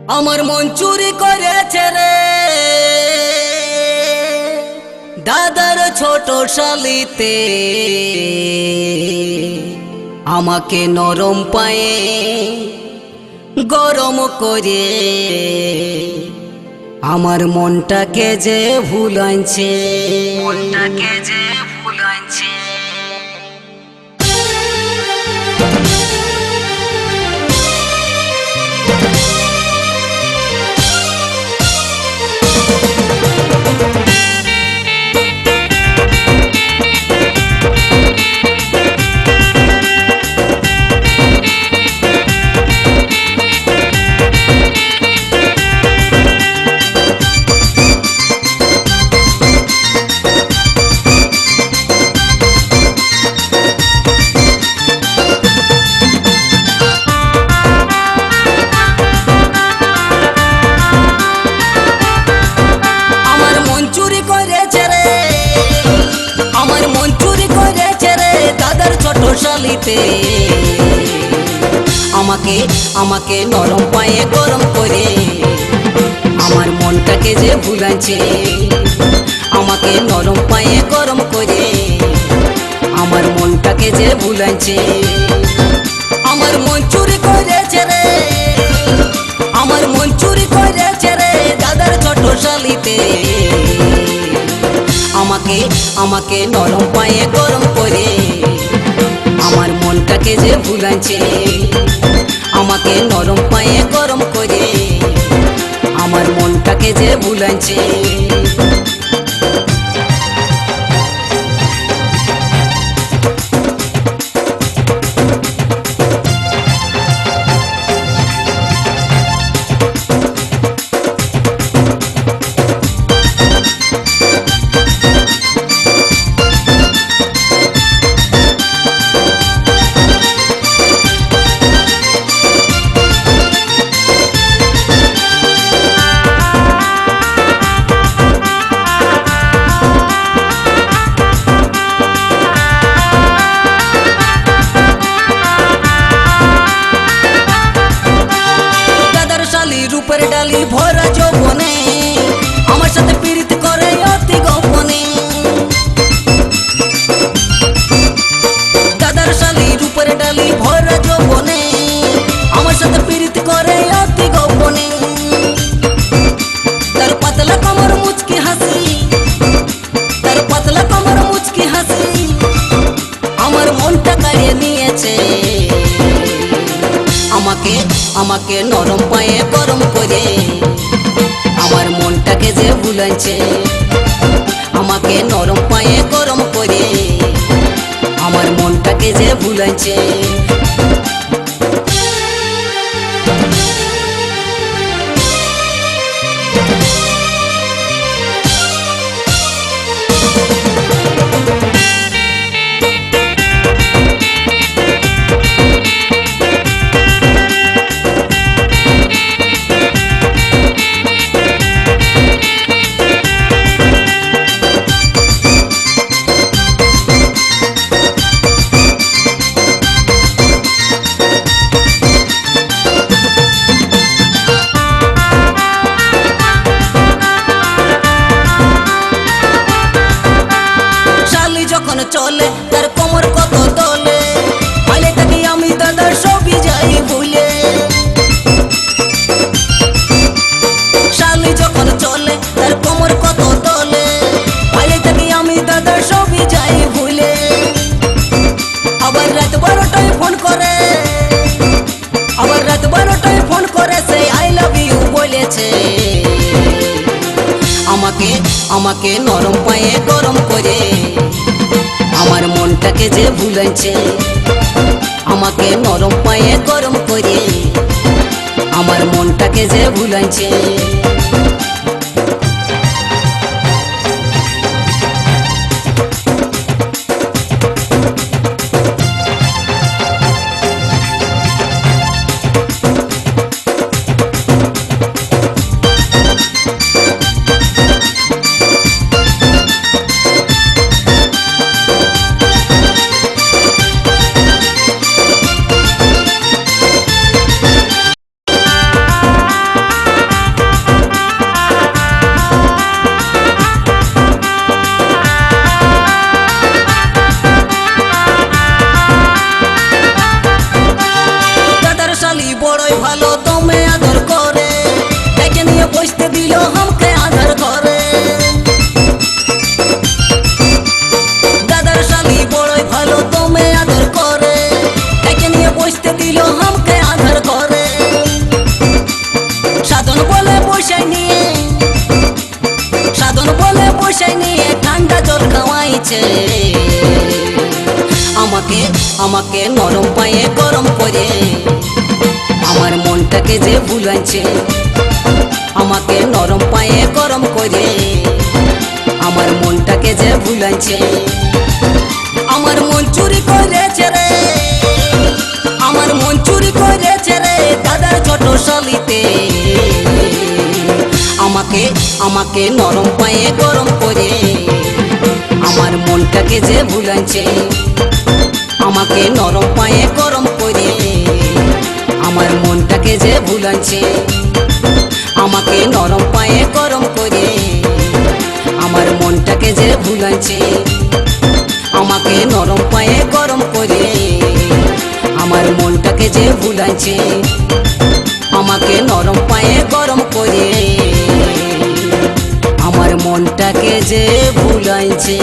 আমার মন চুরি করেছে রে দাদার ছোট শালিতে, আমাকে নরম পায়ে গরম করে আমার মনটাকে যে ভুলাইছে। আমাকে আমাকে নরম পায়ে গরম করে আমার মনটাকে যে ভুলাইছে। আমাকে নরম পায়ে গরম করে আমার মনটাকে যে ভুলাইছে। আমার মন চুরি করেছে রে, আমার মন চুরি করেছে রে দাদার ছোট শালিতে। আমাকে আমাকে নরম পায়ে গরম করে আমার মনটাকে যে ভুলাইছে। আমাকে নরম পায়ে গরম করে আমার মনটাকে যে ভুলাইছে। রূপের ডালি ভরা যৌবনে আমার সাথে পীড়িত করে অতি গোপনে। দাদার শালি রূপের ডালি ভরা যৌবনে আমার সাথে পীড়িত করে অতি গোপনে। তার পাতলা কমর মুচকি হাসি, তার পাতলা কমর মুচকি হাসি আমার মনটা কাড়িয়ে নিয়েছে। আমাকে আমাকে নরম পায়ে গরম করে আমার মনটাকে যে ভুলাইছে। আমাকে নরম পায়ে গরম করে আমার মনটাকে যে ভুলাইছে। চলে তার কোমর কত দলে, পাইলে থাকি আমি দাদার সবই যাই ভুলে। শালি যখন চলে তার কোমর কত দলে, পাইলে থাকি আমি দাদার সবই যাই ভুলে। আবার রাত 12টায় ফোন করে, আবার রাত 12টায় ফোন করে সে আই লাভ ইউ বলেছে। আমাকে আমাকে নরম পায়ে গরম করে আমার মনটাকে যে ভুলাইছে। আমাকে নরম পায়ে গরম করে আমার মনটাকে যে ভুলাইছে। আমাকে নরম পায়ে গরম করে আমার মনটাকে যে ভুলাইছে আমাকে নরম পায়ে গরম করে আমার মনটাকে যে ভুলাইছে আমার মন চুরি করেছে রে আমার মন চুরি করেছে রে দাদার ছোট শালিতে আমাকে নরম পায়ে গরম করে আমার মনটাকে যে ভুলাইছে আমাকে নরম পায়ে গরম করে আমার মনটাকে যে ভুলাইছে আমাকে নরম পায়ে গরম করে আমার মনটাকে যে ভুলাইছে আমাকে নরম পায়ে গরম করে আমার মনটাকে যে ভুলাইছে আমাকে নরম পায়ে গরম করে আমার মনটাকে যে ভুলাইছে।